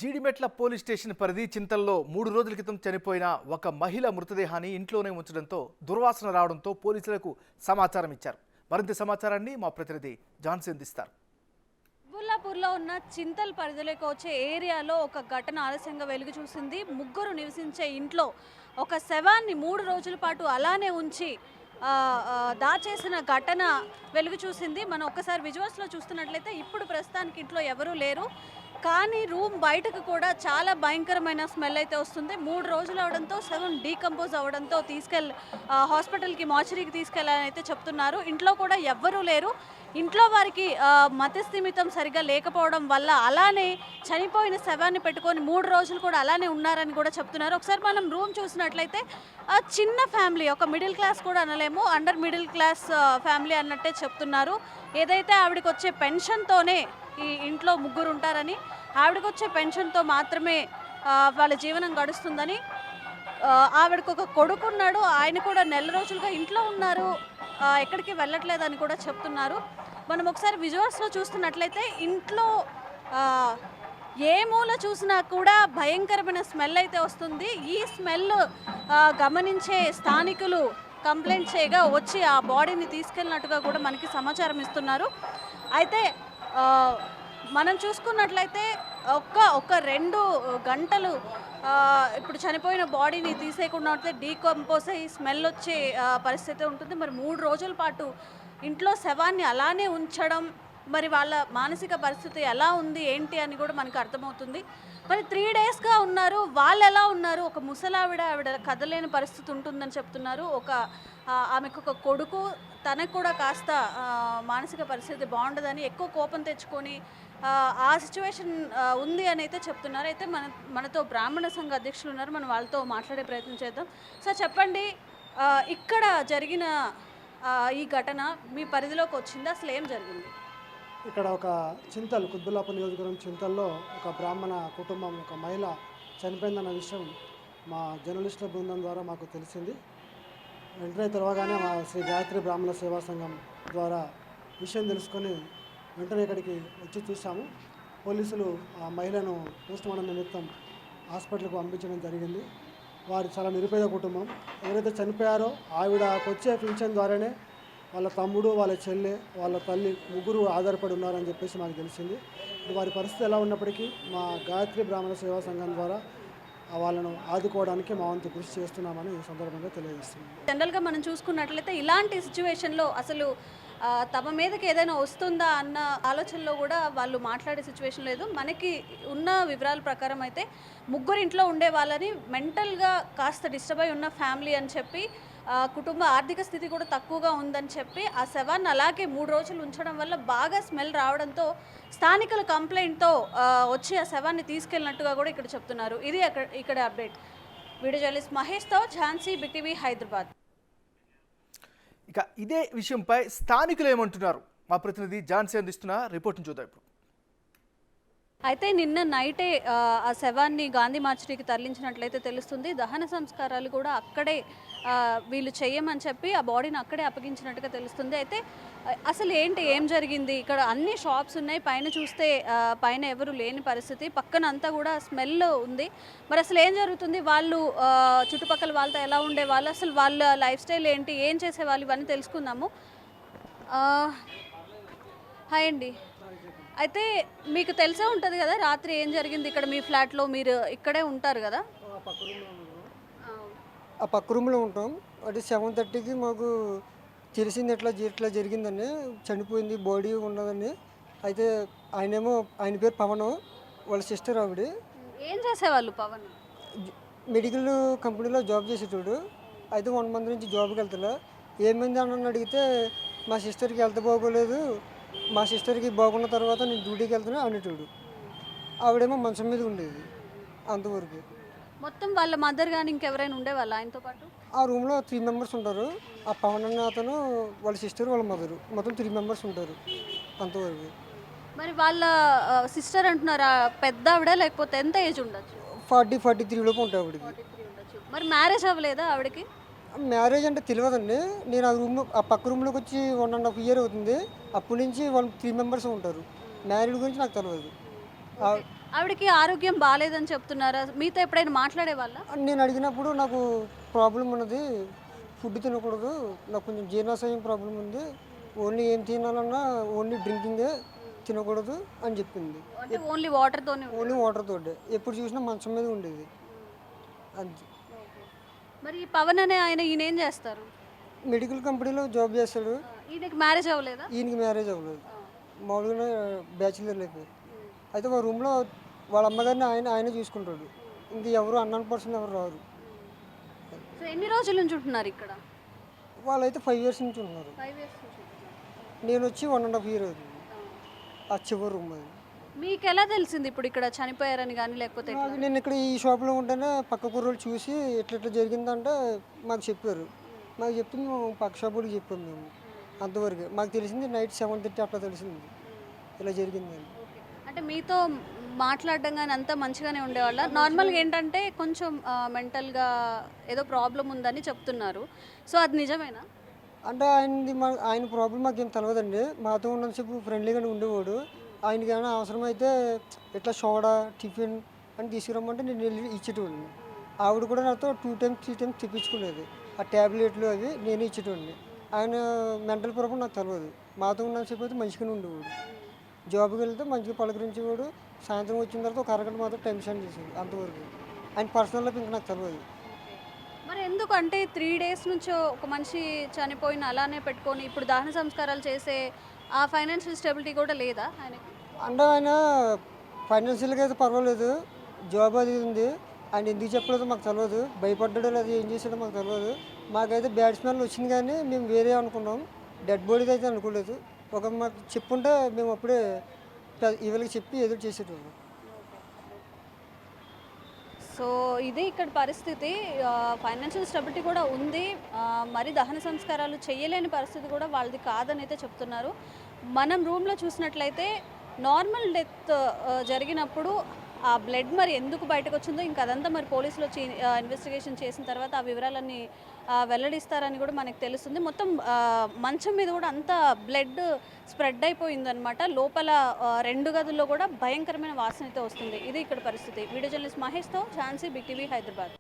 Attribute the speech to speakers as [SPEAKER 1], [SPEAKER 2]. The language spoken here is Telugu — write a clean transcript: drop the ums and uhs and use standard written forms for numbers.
[SPEAKER 1] జీడిమెట్ల పోలీస్ స్టేషన్ పరిధి చింతల్లో 3 రోజుల క్రితం చనిపోయిన ఒక మహిళ మృతదేహాన్ని ఇంట్లోనే ఉంచడంతో దుర్వాసన రావడంతో పోలీసులకు సమాచారం ఇచ్చారు. మరింత సమాచారాన్ని మా ప్రతినిధి జాన్సన్ అందిస్తారు.
[SPEAKER 2] బుల్లాపూర్లో ఉన్న చింతల్ పరిధిలోకి వచ్చే ఏరియాలో ఒక ఘటన ఆలస్యంగా వెలుగు చూసింది. ముగ్గురు నివసించే ఇంట్లో ఒక శవాన్ని 3 రోజుల పాటు అలానే ఉంచి దాచేసిన ఘటన వెలుగు చూసింది. మనం ఒక్కసారి విజువల్స్లో చూస్తున్నట్లయితే ఇప్పుడు ప్రస్తుతానికి ఇంట్లో ఎవరూ లేరు, కానీ రూమ్ బయటకు కూడా చాలా భయంకరమైన స్మెల్ అయితే వస్తుంది. 3 రోజులు అవడంతో శవం డీకంపోజ్ అవడంతో హాస్పిటల్కి మార్చరీకి తీసుకెళ్ళాలని అయితే చెప్తున్నారు. ఇంట్లో కూడా ఎవ్వరూ లేరు. ఇంట్లో వారికి మతిస్థిమితం సరిగా లేకపోవడం వల్ల అలానే చనిపోయిన శవాన్ని పెట్టుకొని 3 రోజులు కూడా అలానే ఉన్నారని కూడా చెప్తున్నారు. ఒకసారి మనం రూమ్ చూసినట్లయితే చిన్న ఫ్యామిలీ, ఒక మిడిల్ క్లాస్ కూడా అనలేము, అండర్ మిడిల్ క్లాస్ ఫ్యామిలీ అన్నట్టే చెప్తున్నారు. ఏదైతే ఆవిడకి వచ్చే పెన్షన్తోనే ఈ ఇంట్లో ముగ్గురు ఉంటారని, ఆవిడకి వచ్చే పెన్షన్తో మాత్రమే వాళ్ళ జీవనం గడుస్తుందని, ఆవిడకు ఒక కొడుకున్నాడు, ఆయన కూడా నెల రోజులుగా ఇంట్లో ఉన్నారు, ఎక్కడికి వెళ్ళట్లేదని కూడా చెప్తున్నారు. మనం ఒకసారి విజువల్స్లో చూస్తున్నట్లయితే ఇంట్లో ఏ మూల చూసినా కూడా భయంకరమైన స్మెల్ అయితే వస్తుంది. ఈ స్మెల్ గమనించే స్థానికులు కంప్లైంట్ చేయగా వచ్చి ఆ బాడీని తీసుకెళ్ళినట్టుగా కూడా మనకి సమాచారం ఇస్తున్నారు. అయితే మనం చూసుకున్నట్లయితే ఒక 2 గంటలు ఇప్పుడు చనిపోయిన బాడీని తీసేయకుండా డీకంపోజ్ అయ్యి స్మెల్ వచ్చే పరిస్థితి ఉంటుంది. మరి 3 రోజుల పాటు ఇంట్లో శవాన్ని అలానే ఉంచడం, మరి వాళ్ళ మానసిక పరిస్థితి ఎలా ఉంది ఏంటి అని కూడా మనకు అర్థమవుతుంది. మరి 3 డేస్గా ఉన్నారు, వాళ్ళు ఎలా ఉన్నారు? ఒక ఆవిడ కదలేని పరిస్థితి ఉంటుందని చెప్తున్నారు. ఆమెకు ఒక కొడుకు, తనకు కూడా కాస్త మానసిక పరిస్థితి బాగుండదని ఎక్కువ కోపం తెచ్చుకొని ఆ సిచ్యువేషన్ ఉంది అని అయితే చెప్తున్నారు. అయితే మనతో బ్రాహ్మణ సంఘ అధ్యక్షులు ఉన్నారు, మనం వాళ్ళతో మాట్లాడే ప్రయత్నం చేద్దాం. సార్ చెప్పండి, ఇక్కడ జరిగిన ఈ ఘటన మీ పరిధిలోకి వచ్చింది, అసలు ఏం జరిగింది?
[SPEAKER 3] ఇక్కడ ఒక చింతల్, కుత్బుల్లాపూర్ నియోజకవర్గం చింతల్లో ఒక బ్రాహ్మణ కుటుంబం, ఒక మహిళ చనిపోయిందన్న విషయం మా జర్నలిస్టుల బృందం ద్వారా మాకు తెలిసింది. వెంటనే తెలవగానే మా శ్రీ గాయత్రి బ్రాహ్మణ సేవా సంఘం ద్వారా విషయం తెలుసుకొని వెంటనే ఇక్కడికి వచ్చి చూసాము. పోలీసులు ఆ మహిళను పోస్టుమార్టం నిమిత్తం హాస్పిటల్కు పంపించడం జరిగింది. వారు చాలా నిరుపేద కుటుంబం. ఎవరైతే చనిపోయారో ఆవిడకు వచ్చే పింఛన్ ద్వారానే వాళ్ళ తమ్ముడు, వాళ్ళ చెల్లె, వాళ్ళ తల్లి ముగ్గురు ఆధారపడి ఉన్నారని చెప్పేసి మాకు తెలిసింది. వారి పరిస్థితి ఎలా ఉన్నప్పటికీ మా గాయత్రి బ్రాహ్మణ సేవా సంఘం ద్వారా వాళ్ళను ఆదుకోవడానికి మా వంతు కృషి చేస్తున్నామని ఈ సందర్భంగా తెలియజేస్తున్నాం.
[SPEAKER 2] జనరల్గా మనం చూసుకున్నట్లయితే ఇలాంటి సిచ్యువేషన్లో అసలు తమ మీదకి ఏదైనా వస్తుందా అన్న ఆలోచనలో కూడా వాళ్ళు మాట్లాడే సిచ్యువేషన్ లేదు. మనకి ఉన్న వివరాల ప్రకారం అయితే ముగ్గురు ఇంట్లో ఉండే వాళ్ళని మెంటల్గా కాస్త డిస్టర్బ్ అయి ఉన్న ఫ్యామిలీ అని చెప్పి, కుటుంబ ఆర్థిక స్థితి కూడా తక్కువగా ఉందని చెప్పి ఆ శవాన్ని అలాగే 3 రోజులు ఉంచడం వల్ల బాగా స్మెల్ రావడంతో స్థానికుల కంప్లైంట్తో వచ్చి ఆ శవాన్ని తీసుకెళ్ళినట్టుగా కూడా ఇక్కడ చెప్తున్నారు. ఇది ఇక్కడ అప్డేట్. వీడియో జర్నలిస్ట్ మహేష్తో ఝాన్సీ, బిటీవీ, హైదరాబాద్.
[SPEAKER 1] ఇక ఇదే విషయంపై స్థానికులు ఏమంటున్నారు మా ప్రతినిధి ఝాన్సీ అందిస్తున్న రిపోర్ట్ను చూద్దాం ఇప్పుడు.
[SPEAKER 2] అయితే నిన్న నైటే ఆ శవాన్ని గాంధీ మార్చరీకి తరలించినట్లయితే తెలుస్తుంది. దహన సంస్కారాలు కూడా అక్కడే వీళ్ళు చేయమని చెప్పి ఆ బాడీని అక్కడే అప్పగించినట్టుగా తెలుస్తుంది. అయితే అసలు ఏం జరిగింది? ఇక్కడ అన్ని షాప్స్ ఉన్నాయి, పైన చూస్తే పైన ఎవరు లేని పరిస్థితి, పక్కన అంతా కూడా స్మెల్ ఉంది. మరి అసలు ఏం జరుగుతుంది? వాళ్ళు చుట్టుపక్కల వాళ్ళతో ఎలా ఉండేవాళ్ళు, అసలు వాళ్ళ లైఫ్ స్టైల్ ఏంటి, ఏం చేసేవాళ్ళు, ఇవన్నీ తెలుసుకుందాము. హాయ్ అండి. అయితే మీకు తెలిసే ఉంటుంది కదా రాత్రి ఏం జరిగింది ఇక్కడ మీ ఫ్లాట్లో? మీరు ఇక్కడే ఉంటారు కదా?
[SPEAKER 4] ఆ పక్క రూమ్లో ఉంటాం. అంటే 7:30కి మాకు తెలిసింది ఇట్లా జరిగిందని, చనిపోయింది, బాడీ ఉన్నదని. అయితే ఆయన పేరు పవన్, వాళ్ళ సిస్టర్ ఆవిడ.
[SPEAKER 2] ఏం చేసేవాళ్ళు పవన్?
[SPEAKER 4] మెడికల్ కంపెనీలో జాబ్ చేసేటోడు. అయితే 1 మంత్ నుంచి జాబ్కి వెళ్తలే. ఏమైంది అని అడిగితే మా సిస్టర్కి హెల్త్ బాగోలేదు, మా సిస్టర్కి బాగున్న తర్వాత నేను డ్యూటీకి వెళ్తున్నా అనేటోడు. ఆవిడేమో మంచం మీద ఉండేది అంతవరకు.
[SPEAKER 2] మొత్తం వాళ్ళ మదర్ కానీ ఇంకెవరైనా ఉండేవాళ్ళు ఆయనతో పాటు?
[SPEAKER 4] ఆ రూమ్లో 3 మెంబర్స్ ఉంటారు. ఆ పవన్ అన్న అతను, వాళ్ళ సిస్టర్, వాళ్ళ మదరు, మొత్తం 3 మెంబర్స్ ఉంటారు అంతవరకు.
[SPEAKER 2] మరి వాళ్ళ సిస్టర్ అంటున్నారా పెద్ద ఆవిడ, లేకపోతే ఎంత ఏజ్ ఉండొచ్చు?
[SPEAKER 4] 40-43 లోపు ఉంటాయి ఆవిడకి.
[SPEAKER 2] మరి మ్యారేజ్ అవ్వలేదా ఆవిడకి?
[SPEAKER 4] మ్యారేజ్ అంటే తెలియదండి. నేను ఆ పక్క రూమ్లోకి వచ్చి 1.5 year అవుతుంది. అప్పటి నుంచి వాళ్ళు 3 మెంబర్స్ ఉంటారు. మ్యారీడ్ గురించి నాకు తెలియదు.
[SPEAKER 2] ఆవిడకి ఆరోగ్యం బాగాలేదని చెప్తున్నారా? మీతో ఎప్పుడైనా మాట్లాడే వాళ్ళ?
[SPEAKER 4] నేను అడిగినప్పుడు నాకు ప్రాబ్లం ఉన్నది, ఫుడ్ తినకూడదు, నాకు కొంచెం జీర్ణాశయం ప్రాబ్లం ఉంది, ఓన్లీ ఏం తినాలన్నా ఓన్లీ డ్రింకింగే తినకూడదు అని చెప్పింది.
[SPEAKER 2] అంటే ఓన్లీ వాటర్తోనే.
[SPEAKER 4] ఓన్లీ వాటర్ తోటే, ఎప్పుడు చూసినా మంచం మీద ఉండేది అంతే.
[SPEAKER 2] మరి ఈ పవన్ అనే ఆయన ఈయన ఏం చేస్తారు?
[SPEAKER 4] మెడికల్ కంపెనీలో జాబ్ చేస్తాడు.
[SPEAKER 2] ఈయనకి మ్యారేజ్ అవ్వలేదా?
[SPEAKER 4] ఈయనకి మ్యారేజ్ అవ్వలేదు, మామూలుగా బ్యాచిలర్ లైఫ్. అయితే మా రూమ్లో వాళ్ళ అమ్మగారిని ఆయనే చూసుకుంటాడు, ఇంక ఎవరు అన్నన్ పర్సన్ ఎవరు రారు.
[SPEAKER 2] సో ఎన్ని రోజుల నుంచి ఉంటున్నారు ఇక్కడ?
[SPEAKER 4] వాళ్ళైతే 5 years నుంచి ఉన్నారు.
[SPEAKER 2] 5 years నుంచి ఉంటున్నారు.
[SPEAKER 4] నేను వచ్చి 1.5 years అవుతుంది. ఆ చివరి రూమ్ అది.
[SPEAKER 2] మీకు ఎలా తెలిసింది ఇప్పుడు ఇక్కడ చనిపోయారని కానీ లేకపోతే ఎట్లా?
[SPEAKER 4] నేను ఇక్కడ ఈ షాప్లో ఉంటేనే పక్క కుర్రోళ్ళు చూసి ఇట్లా జరిగిందంటే మాకు చెప్పారు. మాకు చెప్తే మేము పక్క షాప్ వాళ్ళకి చెప్పాము మేము. అంతవరకు మాకు తెలిసింది నైట్ 7:30 అట్లా తెలిసింది ఇలా జరిగిందని.
[SPEAKER 2] అంటే మీతో మాట్లాడడం కానీ అంతా మంచిగానే ఉండేవాళ్ళ? నార్మల్గా ఏంటంటే కొంచెం మెంటల్గా ఏదో ప్రాబ్లం ఉందని చెప్తున్నారు. సో అది నిజమేనా?
[SPEAKER 4] అంటే ఆయన ప్రాబ్లం మాకేం తెలియదండి. మాతో ఉన్నంతసేపు ఫ్రెండ్లీగానే ఉండేవాడు. ఆయనకి ఏమైనా అవసరమైతే ఇట్లా సోడా టిఫిన్ అని తీసుకురమ్మంటే నేను వెళ్ళి ఇచ్చేటోడిని. ఆవిడ కూడా నాతో 2 times 3 times తెప్పించుకునేది. ఆ ట్యాబ్లెట్లు అవి నేనే ఇచ్చేటోడిని. ఆయన మెంటల్ ప్రాబ్లం నాకు తెలియదు. మాతో ఉన్నంతసేపు అయితే మంచిగానే ఉండేవాడు. జాబ్కి వెళ్తే మంచిగా పలకరించేవాడు. సాయంత్రం వచ్చిన తర్వాత ఒక అరగంట మాత్రం టైం స్పెండ్ చేసేవాడు అంతవరకు. ఆయన పర్సనల్ లైఫ్ ఇంకా నాకు తెలియదు.
[SPEAKER 2] మరి ఎందుకు అంటే 3 days నుంచి ఒక మనిషి చనిపోయిన అలానే పెట్టుకొని ఇప్పుడు దహన సంస్కారాలు చేసే ఆ ఫైనాన్షియల్ స్టెబిలిటీ కూడా లేదా ఆయనకి?
[SPEAKER 4] అంటే ఆయన ఫైనాన్షియల్గా అయితే పర్వాలేదు, జాబ్ అది ఉంది. ఆయన ఎందుకు చెప్పలేదో మాకు తెలియదు. భయపడ్డాడో లేదా ఏం చేసాడో మాకు తెలియదు. మాకైతే బ్యాడ్ స్మెల్ వచ్చింది కానీ మేము వేరే అనుకున్నాం, డెడ్ బాడీది అయితే అనుకోలేదు. ఒక మాకు చెప్పుంటే మేము అప్పుడే వీళ్ళకి చెప్పి ఎదురు చేసేటోళ్ళం.
[SPEAKER 2] సో ఇది ఇక్కడ పరిస్థితి. ఫైనాన్షియల్ స్టెబిలిటీ కూడా ఉంది, మరి దహన సంస్కారాలు చేయలేని పరిస్థితి కూడా వాళ్ళది కాదని అయితే చెప్తున్నారు. మనం రూమ్లో చూసినట్లయితే నార్మల్ డెత్ జరిగినప్పుడు ఆ బ్లడ్ మరి ఎందుకు బయటకు వచ్చిందో ఇంకా అదంతా మరి పోలీసులు వచ్చి ఇన్వెస్టిగేషన్ చేసిన తర్వాత ఆ వివరాలన్నీ వెల్లడిస్తారని కూడా మనకు తెలుస్తుంది. మొత్తం మంచం మీద కూడా అంతా బ్లడ్ స్ప్రెడ్ అయిపోయిందనమాట. లోపల 2 గదుల్లో కూడా భయంకరమైన వాసన అయితే వస్తుంది. ఇది ఇక్కడ పరిస్థితి. వీడియో జర్నలిస్ట్ మహేష్తో ఝాన్సీ, బిగ్ టీవీ, హైదరాబాద్.